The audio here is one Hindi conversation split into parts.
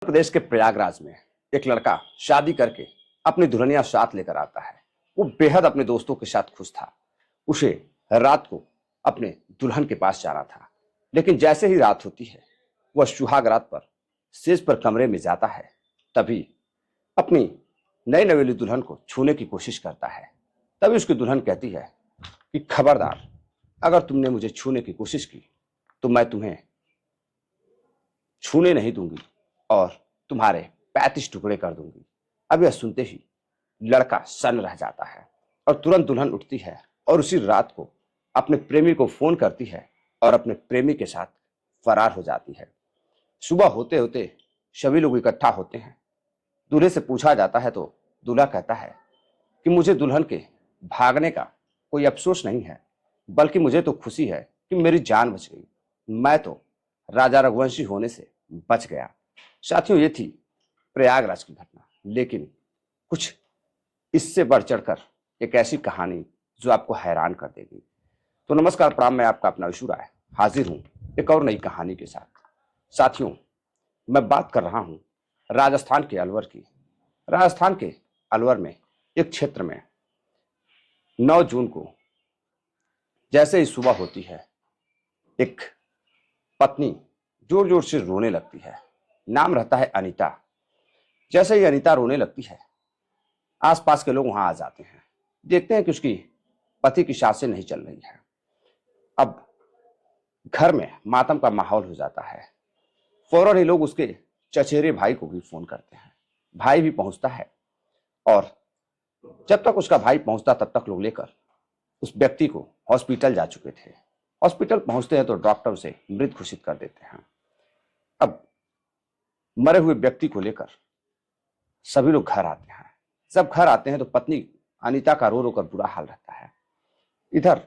प्रदेश के प्रयागराज में एक लड़का शादी करके अपनी दुल्हनिया साथ लेकर आता है। वो बेहद अपने दोस्तों के साथ खुश था। उसे रात को अपने दुल्हन के पास जाना था, लेकिन जैसे ही रात होती है वह सुहाग रात पर सेज पर कमरे में जाता है। तभी अपनी नई नवेली दुल्हन को छूने की कोशिश करता है। तभी उसकी दुल्हन कहती है कि खबरदार, अगर तुमने मुझे छूने की कोशिश की तो मैं तुम्हें छूने नहीं दूंगी और तुम्हारे 35 टुकड़े कर दूंगी। अब यह सुनते ही लड़का सन्न रह जाता है और तुरंत दुल्हन उठती है और उसी रात को अपने प्रेमी को फोन करती है और अपने प्रेमी के साथ फरार हो जाती है। सुबह होते होते सभी लोग इकट्ठा होते हैं। दूल्हे से पूछा जाता है तो दूल्हा कहता है कि मुझे दुल्हन के भागने का कोई अफसोस नहीं है, बल्कि मुझे तो खुशी है कि मेरी जान बच गई। मैं तो राजा रघुवंशी होने से बच गया। साथियों, ये थी प्रयागराज की घटना, लेकिन कुछ इससे बढ़ चढ़कर एक ऐसी कहानी जो आपको हैरान कर देगी। तो नमस्कार, प्रणाम, मैं आपका अपना विशु राय हाजिर हूं एक और नई कहानी के साथ। साथियों, मैं बात कर रहा हूं राजस्थान के अलवर की। राजस्थान के अलवर में एक क्षेत्र में 9 जून को जैसे ही सुबह होती है, एक पत्नी जोर जोर से रोने लगती है। नाम रहता है अनीता। जैसे ही अनीता रोने लगती है, आसपास के लोग वहां आ जाते हैं। देखते हैं कि उसकी पति की सांसें नहीं चल रही है। अब घर में मातम का माहौल हो जाता है। फौरन ही लोग उसके चचेरे भाई को भी फोन करते हैं। भाई भी पहुंचता है और जब तक उसका भाई पहुंचता तब तक लोग लेकर उस व्यक्ति को हॉस्पिटल जा चुके थे। हॉस्पिटल पहुंचते हैं तो डॉक्टर उसे मृत घोषित कर देते हैं। अब मरे हुए व्यक्ति को लेकर सभी लोग घर आते हैं। जब घर आते हैं तो पत्नी अनीता का रो रो कर बुरा हाल रहता है। इधर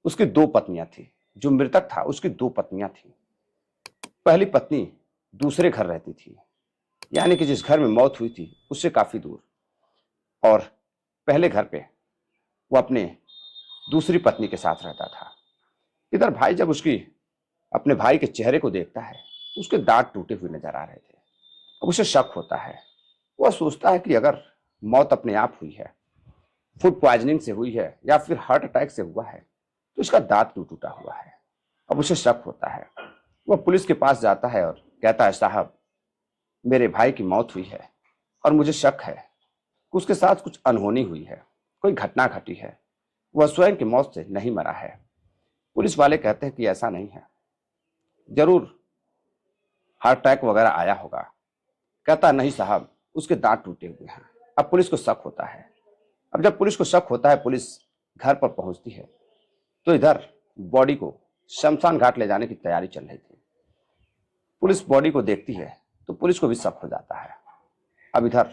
उसकी 2 पत्नियां थी। जो मृतक था उसकी 2 पत्नियां थी। पहली पत्नी दूसरे घर रहती थी, यानी कि जिस घर में मौत हुई थी उससे काफी दूर, और पहले घर पे वो अपने दूसरी पत्नी के साथ रहता था। इधर भाई जब उसकी अपने भाई के चेहरे को देखता है तो उसके दांत टूटे हुए नजर आ रहे थे। अब उसे शक होता है। वह सोचता है कि अगर मौत अपने आप हुई है, फूड पॉइजनिंग से हुई है या फिर हार्ट अटैक से हुआ है, तो इसका दांत क्यों टूटा हुआ है। अब उसे शक होता है। वह पुलिस के पास जाता है और कहता है, साहब, मेरे भाई की मौत हुई है और मुझे शक है कि उसके साथ कुछ अनहोनी हुई है, कोई घटना घटी है, वह स्वयं की मौत से नहीं मरा है। पुलिस वाले कहते हैं कि ऐसा नहीं है, जरूर हार्ट अटैक वगैरह आया होगा। कहता नहीं साहब, उसके दांत टूटे हुए हैं। अब पुलिस को शक होता है। अब जब पुलिस को शक होता है, पुलिस घर पर पहुंचती है तो इधर बॉडी को शमशान घाट ले जाने की तैयारी चल रही थी। पुलिस बॉडी को देखती है तो पुलिस को भी शक हो जाता है। अब इधर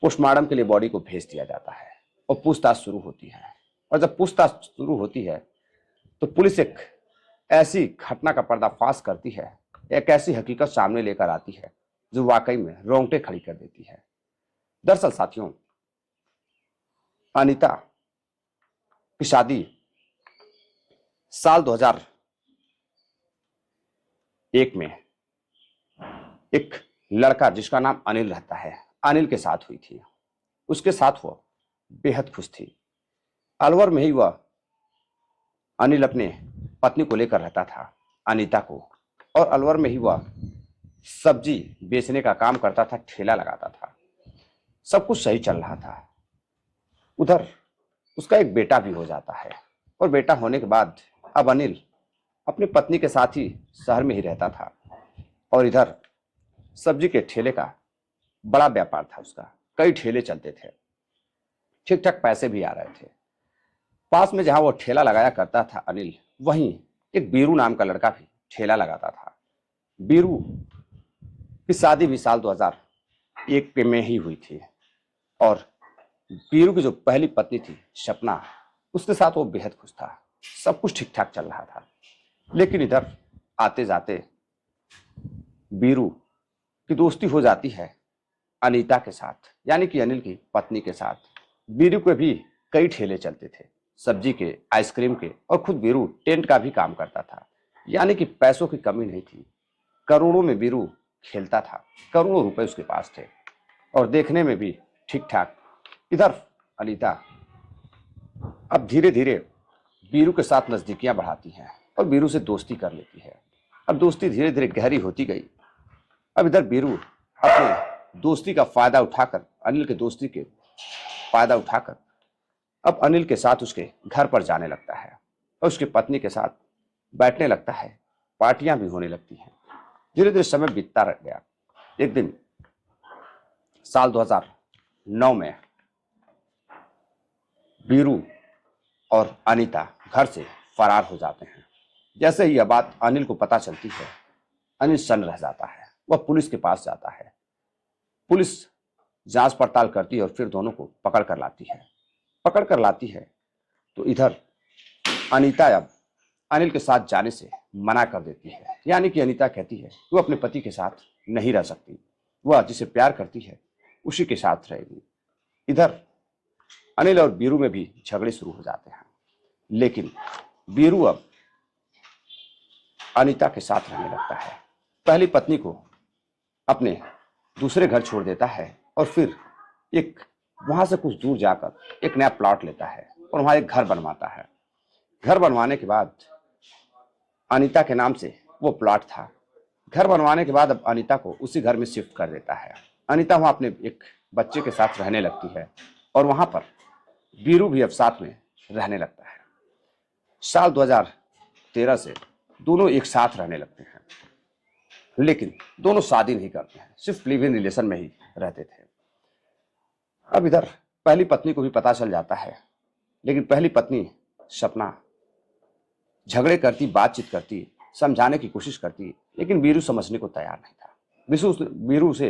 पोस्टमार्टम के लिए बॉडी को भेज दिया जाता है और पूछताछ शुरू होती है। और जब पूछताछ शुरू होती है तो पुलिस एक ऐसी घटना का पर्दाफाश करती है, एक ऐसी हकीकत सामने लेकर आती है जो वाकई में रोंगटे खड़ी कर देती है। दरअसल साथियों, अनीता की शादी साल 2001 में एक लड़का जिसका नाम अनिल रहता है, अनिल के साथ हुई थी। उसके साथ वो बेहद खुश थी। अलवर में ही वह अनिल अपने पत्नी को लेकर रहता था, अनीता को, और अलवर में ही वह सब्जी बेचने का काम करता था, ठेला लगाता था। सब कुछ सही चल रहा था। उधर उसका एक बेटा भी हो जाता है और बेटा होने के बाद अब अनिल अपनी पत्नी के साथ ही शहर में ही रहता था। और इधर सब्जी के ठेले का बड़ा व्यापार था उसका, कई ठेले चलते थे, ठीक ठाक पैसे भी आ रहे थे। पास में जहां वो ठेला लगाया करता था अनिल, वहीं एक बीरू नाम का लड़का भी ठेला लगाता था। बीरू की शादी भी साल 2001 में ही हुई थी और बीरू की जो पहली पत्नी थी सपना, उसके साथ वो बेहद खुश था। सब कुछ ठीक ठाक चल रहा था। लेकिन इधर आते जाते बीरू की दोस्ती हो जाती है अनीता के साथ, यानी कि अनिल की पत्नी के साथ। बीरू के भी कई ठेले चलते थे, सब्जी के, आइसक्रीम के, और खुद बीरू टेंट का भी काम करता था। यानी कि पैसों की कमी नहीं थी। करोड़ों में बीरू खेलता था, करोड़ों रुपए उसके पास थे और देखने में भी ठीक ठाक। इधर अनीता अब धीरे धीरे बीरू के साथ नजदीकियां बढ़ाती है और बीरू से दोस्ती कर लेती है। अब दोस्ती धीरे धीरे गहरी होती गई। अब इधर बीरू अपने दोस्ती का फायदा उठाकर, अनिल के दोस्ती के फायदा उठाकर अब अनिल के साथ उसके घर पर जाने लगता है और उसकी पत्नी के साथ बैठने लगता है। पार्टियां भी होने लगती हैं। धीरे धीरे समय बीतता रह गया। एक दिन साल 2009 में बीरू और अनीता घर से फरार हो जाते हैं। जैसे ही यह बात अनिल को पता चलती है, अनिल सन्न रह जाता है। वह पुलिस के पास जाता है। पुलिस जांच पड़ताल करती है और फिर दोनों को पकड़ कर लाती है तो इधर अनीता अब अनिल के साथ जाने से मना कर देती है। यानी कि अनीता कहती है कि वो अपने पति के साथ नहीं रह सकती, वह जिसे प्यार करती है उसी के साथ रहेगी। इधर अनिल और बीरू में भी झगड़े शुरू हो जाते हैं, लेकिन बीरू अब अनीता के साथ रहने लगता है। पहली पत्नी को अपने दूसरे घर छोड़ देता है और फिर एक वहां से कुछ दूर जाकर एक नया प्लॉट लेता है और वहां एक घर बनवाता है। घर बनवाने के बाद अनीता के नाम से वो प्लॉट था। घर बनवाने के बाद अब अनीता को उसी घर में शिफ्ट कर देता है। अनीता वहां अपने एक बच्चे के साथ रहने लगती है और वहां पर बीरू भी अब साथ में रहने लगता है। साल 2013 से दोनों एक साथ रहने लगते हैं, लेकिन दोनों शादी नहीं करते हैं, सिर्फ लिव इन रिलेशन में ही रहते थे। अब इधर पहली पत्नी को भी पता चल जाता है, लेकिन पहली पत्नी सपना झगड़े करती, बातचीत करती, समझाने की कोशिश करती, लेकिन बीरू समझने को तैयार नहीं था। बीरू से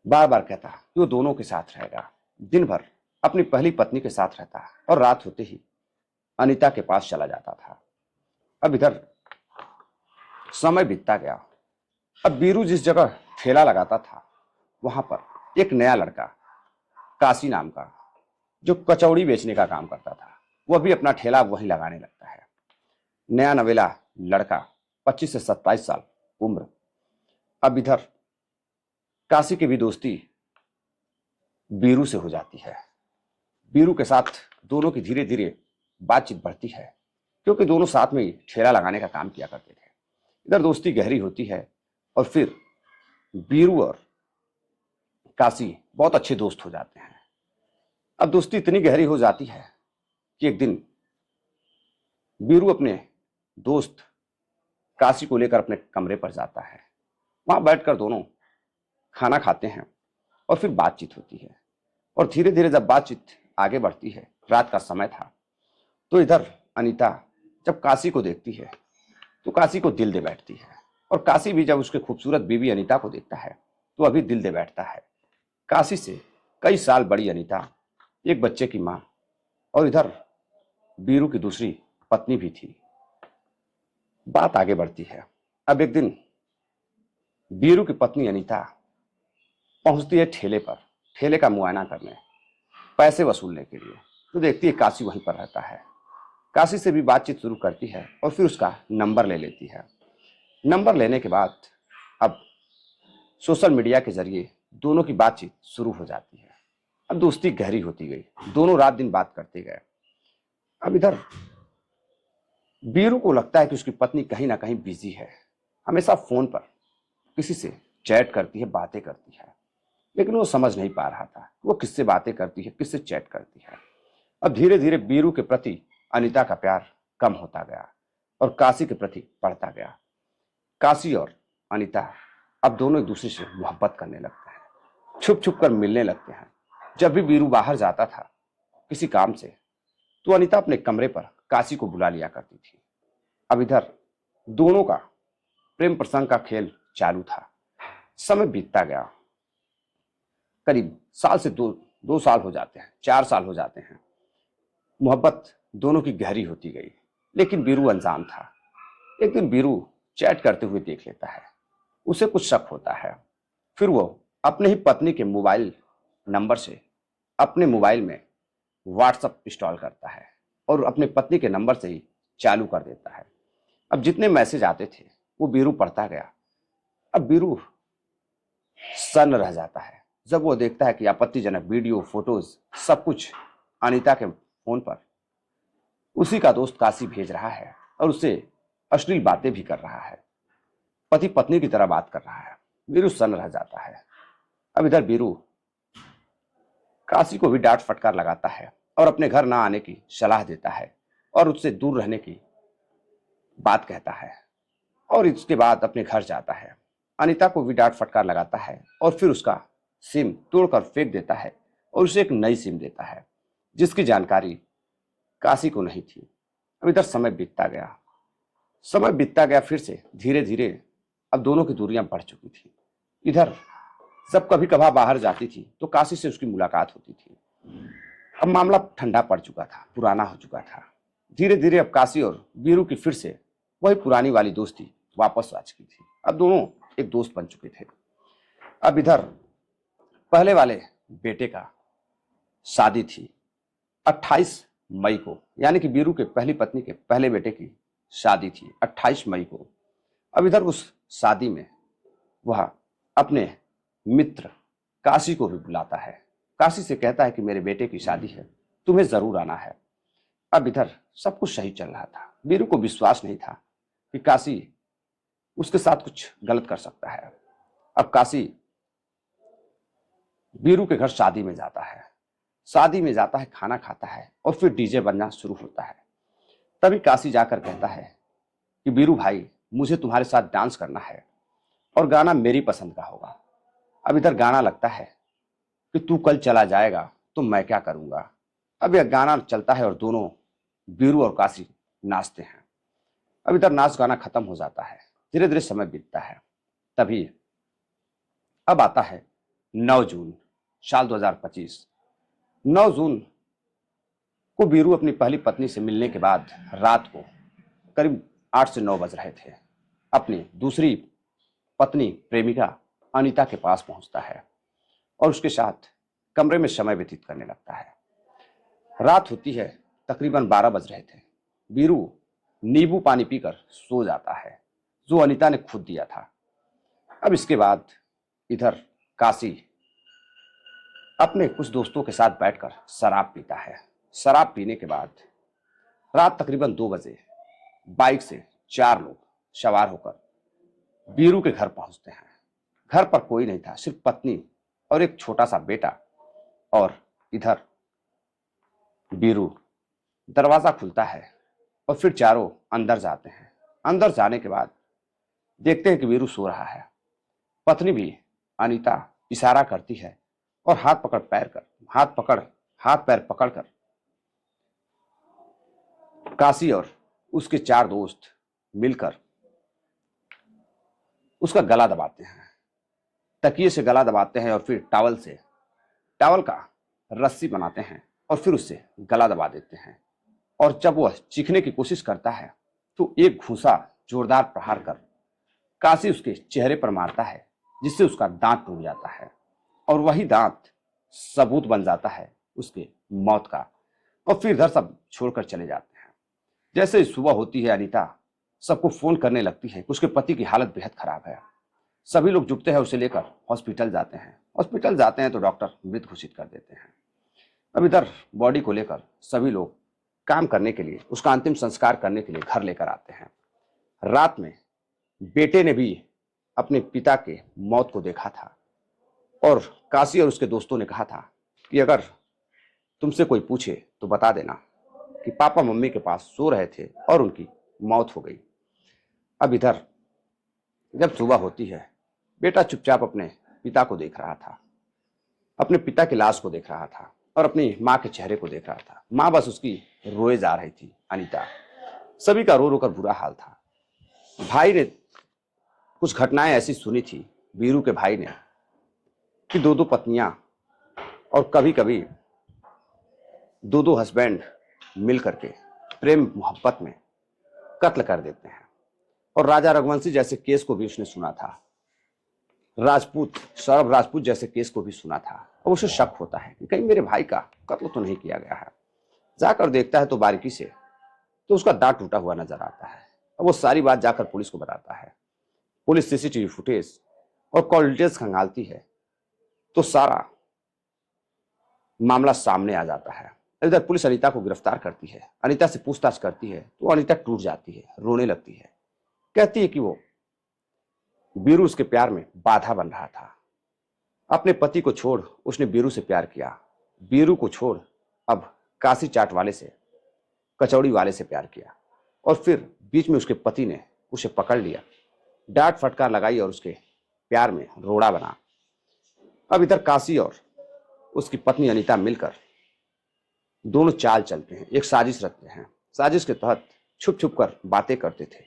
बार बार कहता कि वो दोनों के साथ रहेगा। दिन भर अपनी पहली पत्नी के साथ रहता और रात होते ही अनीता के पास चला जाता था। अब इधर समय बीतता गया। अब बीरू जिस जगह ठेला लगाता था वहां पर एक नया लड़का काशी नाम का, जो कचौड़ी बेचने का काम करता था, वह भी अपना ठेला वहीं लगाने लगता है। नया नवेला लड़का, 25 से 27 साल उम्र। अब इधर काशी की भी दोस्ती बीरू से हो जाती है। बीरू के साथ दोनों की धीरे धीरे बातचीत बढ़ती है, क्योंकि दोनों साथ में ही ठेला लगाने का काम किया करते थे। इधर दोस्ती गहरी होती है और फिर बीरू और काशी बहुत अच्छे दोस्त हो जाते हैं। अब दोस्ती इतनी गहरी हो जाती है कि एक दिन बीरू अपने दोस्त काशी को लेकर अपने कमरे पर जाता है। वहां बैठकर दोनों खाना खाते हैं और फिर बातचीत होती है। और धीरे धीरे जब बातचीत आगे बढ़ती है, रात का समय था, तो इधर अनीता जब काशी को देखती है तो काशी को दिल दे बैठती है, और काशी भी जब उसके खूबसूरत बीवी अनीता को देखता है तो अभी दिल दे बैठता है। काशी से कई साल बड़ी अनीता, एक बच्चे की माँ, और इधर बीरू की दूसरी पत्नी भी थी। बात आगे बढ़ती है। अब एक दिन बीरू की पत्नी अनीता पहुंचती है ठेले पर, ठेले का मुआयना करने, पैसे वसूलने के लिए। तो देखती है काशी वहीं पर रहता है। काशी से भी बातचीत शुरू करती है और फिर उसका नंबर ले लेती है। नंबर लेने के बाद अब सोशल मीडिया के जरिए दोनों की बातचीत शुरू हो जाती है। अब दोस्ती गहरी होती गई, दोनों रात दिन बात करते गए। अब इधर बीरू को लगता है कि उसकी पत्नी कहीं ना कहीं बिजी है, हमेशा फोन पर किसी से चैट करती है, बातें करती है, लेकिन वो समझ नहीं पा रहा था वो किससे बातें करती है, किससे चैट करती है। अब धीरे धीरे बीरू के प्रति अनीता का प्यार कम होता गया और काशी के प्रति बढ़ता गया। काशी और अनीता अब दोनों एक दूसरे से मोहब्बत करने लगते हैं, छुप छुप कर मिलने लगते हैं। जब भी बीरू बाहर जाता था किसी काम से, तो अनीता अपने कमरे पर काशी को बुला लिया करती थी। अब इधर दोनों का प्रेम प्रसंग का खेल चालू था। समय बीतता गया, करीब साल से दो साल हो जाते हैं, 4 साल हो जाते हैं। मोहब्बत दोनों की गहरी होती गई, लेकिन बीरू अनजान था। एक दिन बीरू चैट करते हुए देख लेता है, उसे कुछ शक होता है। फिर वो अपने ही पत्नी के मोबाइल नंबर से अपने मोबाइल में व्हाट्सएप इंस्टॉल करता है और अपने पत्नी के नंबर से ही चालू कर देता है। अब जितने मैसेज आते थे वो बीरू पढ़ता गया। अब बीरू सन्न रह जाता है जब वो देखता है कि आपत्तिजनक वीडियो फोटोज सब कुछ अनीता के फोन पर उसी का दोस्त काशी भेज रहा है और उससे अश्लील बातें भी कर रहा है, पति पत्नी की तरह बात कर रहा है। बीरू सन्न रह जाता है। अब इधर बीरू काशी को भी डांट फटकार लगाता है और अपने घर ना आने की सलाह देता है और उससे दूर रहने की बात कहता है और इसके बाद अपने घर जाता है। अनीता को भी डांट फटकार लगाता है और फिर उसका सिम तोड़कर फेंक देता है और उसे एक नई सिम देता है जिसकी जानकारी काशी को नहीं थी। अब इधर समय बीतता गया फिर से धीरे धीरे अब दोनों की दूरियां बढ़ चुकी थी। इधर जब कभी कभार बाहर जाती थी तो काशी से उसकी मुलाकात होती थी। अब मामला ठंडा पड़ चुका था, पुराना हो चुका था। धीरे धीरे अब काशी और बीरू की फिर से वही पुरानी वाली दोस्ती वापस आ चुकी थी। अब दोनों एक दोस्त बन चुके थे। अब इधर पहले वाले बेटे का शादी थी 28 मई को, यानी कि बीरू के पहली पत्नी के पहले बेटे की शादी थी 28 मई को। अब इधर उस शादी में वह अपने मित्र काशी को भी बुलाता है। काशी से कहता है कि मेरे बेटे की शादी है, तुम्हें जरूर आना है। अब इधर सब कुछ सही चल रहा था। बीरू को विश्वास नहीं था कि काशी उसके साथ कुछ गलत कर सकता है। अब काशी बीरू के घर शादी में जाता है, खाना खाता है और फिर डीजे बजना शुरू होता है। तभी काशी जाकर कहता है कि बीरू भाई, मुझे तुम्हारे साथ डांस करना है और गाना मेरी पसंद का होगा। अब इधर गाना लगता है कि तू कल चला जाएगा तो मैं क्या करूंगा। अब यह गाना चलता है और दोनों बीरू और काशी नाचते हैं। अब इधर नाच गाना खत्म हो जाता है, धीरे धीरे समय बीतता है। तभी अब आता है 9 जून साल 2025। 9 जून को बीरू अपनी पहली पत्नी से मिलने के बाद रात को करीब 8 से 9 बज रहे थे, अपनी दूसरी पत्नी प्रेमिका अनीता के पास पहुंचता है और उसके साथ कमरे में समय व्यतीत करने लगता है। रात होती है, तकरीबन 12 बज रहे थे। बीरू नींबू पानी पीकर सो जाता है जो अनीता ने खुद दिया था। अब इसके बाद इधर काशी अपने कुछ दोस्तों के साथ बैठकर शराब पीता है। शराब पीने के बाद रात तकरीबन 2 बजे बाइक से 4 लोग सवार होकर बीरू के घर पहुंचते हैं। घर पर कोई नहीं था, सिर्फ पत्नी और एक छोटा सा बेटा। और इधर बीरू दरवाजा खुलता है और फिर चारों अंदर जाते हैं। अंदर जाने के बाद देखते हैं कि बीरू सो रहा है। पत्नी भी अनीता इशारा करती है और हाथ पैर पकड़कर काशी और उसके 4 दोस्त मिलकर उसका गला दबाते हैं, तकिए से गला दबाते हैं और फिर टावल का रस्सी बनाते हैं और फिर उससे गला दबा देते हैं। और जब वह चीखने की कोशिश करता है तो एक घूंसा जोरदार प्रहार कर काशी उसके चेहरे पर मारता है, जिससे उसका दांत टूट जाता है और वही दांत सबूत बन जाता है उसके मौत का। और फिर इधर सब छोड़कर चले जाते हैं। जैसे ही सुबह होती है, अनीता सबको फोन करने लगती है कि उसके पति की हालत बेहद खराब है। सभी लोग जुटते हैं, उसे लेकर हॉस्पिटल जाते हैं तो डॉक्टर मृत घोषित कर देते हैं। अब इधर बॉडी को लेकर सभी लोग काम करने के लिए, उसका अंतिम संस्कार करने के लिए घर लेकर आते हैं। रात में बेटे ने भी अपने पिता के मौत को देखा था और काशी और उसके दोस्तों ने कहा था कि अगर तुमसे कोई पूछे तो बता देना कि पापा मम्मी के पास सो रहे थे और उनकी मौत हो गई। अब इधर जब सुबह होती है, बेटा चुपचाप अपने पिता को देख रहा था, अपने पिता की लाश को देख रहा था और अपनी माँ के चेहरे को देख रहा था। माँ बस उसकी रोए जा रही थी, अनीता। सभी का रो रो कर बुरा हाल था। भाई ने कुछ घटनाएं ऐसी सुनी थी, बीरू के भाई ने, कि 2-2 पत्नियां और कभी कभी 2-2 हस्बैंड मिल करके प्रेम मोहब्बत में कत्ल कर देते हैं। और राजा रघुवंशी जैसे केस को भी उसने सुना था, सौरभ राजपूत जैसे केस को भी सुना था। और उसे शक होता है कि कहीं मेरे भाई का कत्ल तो नहीं किया गया है। जाकर देखता है तो बारीकी से तो उसका दांत टूटा हुआ नजर आता है। और वो सारी बात जाकर पुलिस को बताता है। पुलिस सीसीटीवी फुटेज और कॉल डिटेल्स खंगालती है तो सारा मामला सामने आ जाता है। इधर पुलिस अनीता को गिरफ्तार करती है, अनीता से पूछताछ करती है तो अनीता टूट जाती है, रोने लगती है। कहती है कि वो बीरू उसके प्यार में बाधा बन रहा था। अपने पति को छोड़ उसने बीरू से प्यार किया, बीरू को छोड़ अब काशी चाट वाले से, कचौड़ी वाले से प्यार किया, और फिर बीच में उसके पति ने उसे पकड़ लिया, डांट फटकार लगाई और उसके प्यार में रोड़ा बना। अब इधर काशी और उसकी पत्नी अनीता मिलकर दोनों चाल चलते हैं, एक साजिश रचते हैं। साजिश के तहत छुप छुप कर बातें करते थे,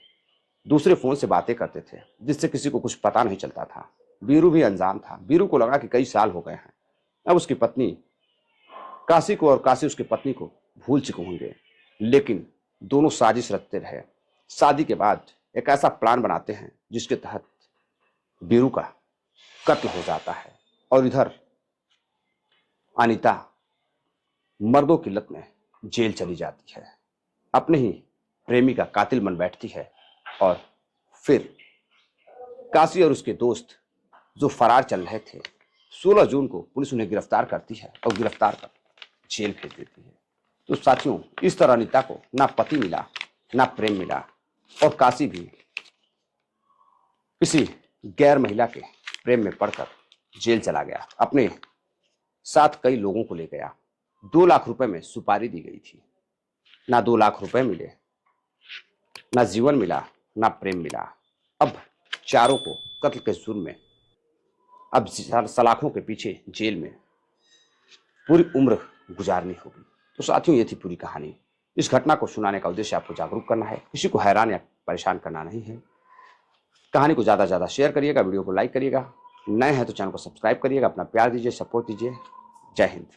दूसरे फोन से बातें करते थे, जिससे किसी को कुछ पता नहीं चलता था। बीरू भी अनजान था। बीरू को लगा कि कई साल हो गए हैं, अब उसकी पत्नी काशी को और काशी उसकी पत्नी को भूल चुके होंगे, लेकिन दोनों साजिश रचते रहे। शादी के बाद एक ऐसा प्लान बनाते हैं जिसके तहत बीरू का कत्ल हो जाता है और इधर अनीता मर्दों की लत में जेल चली जाती है, अपने ही प्रेमी का कातिल बन बैठती है। और फिर काशी और उसके दोस्त जो फरार चल रहे थे, 16 जून को पुलिस उन्हें गिरफ्तार करती है और गिरफ्तार कर जेल भेज देती है। तो साथियों, इस तरह अनीता को ना पति मिला, ना प्रेम मिला, और काशी भी किसी गैर महिला के प्रेम में पड़कर जेल चला गया। अपने साथ कई लोगों को ले गया। 2 लाख रुपए में सुपारी दी गई थी। ना 2 लाख रुपए मिले, ना जीवन मिला, ना प्रेम मिला। अब चारों को कत्ल के जुर्म में अब सलाखों के पीछे जेल में पूरी उम्र गुजारनी होगी। तो साथियों, ये थी पूरी कहानी। इस घटना को सुनाने का उद्देश्य आपको जागरूक करना है, किसी को हैरान या परेशान करना नहीं है। कहानी को ज़्यादा से ज़्यादा शेयर करिएगा, वीडियो को लाइक करिएगा, नए हैं तो चैनल को सब्सक्राइब करिएगा, अपना प्यार दीजिए, सपोर्ट दीजिए। जय हिंद।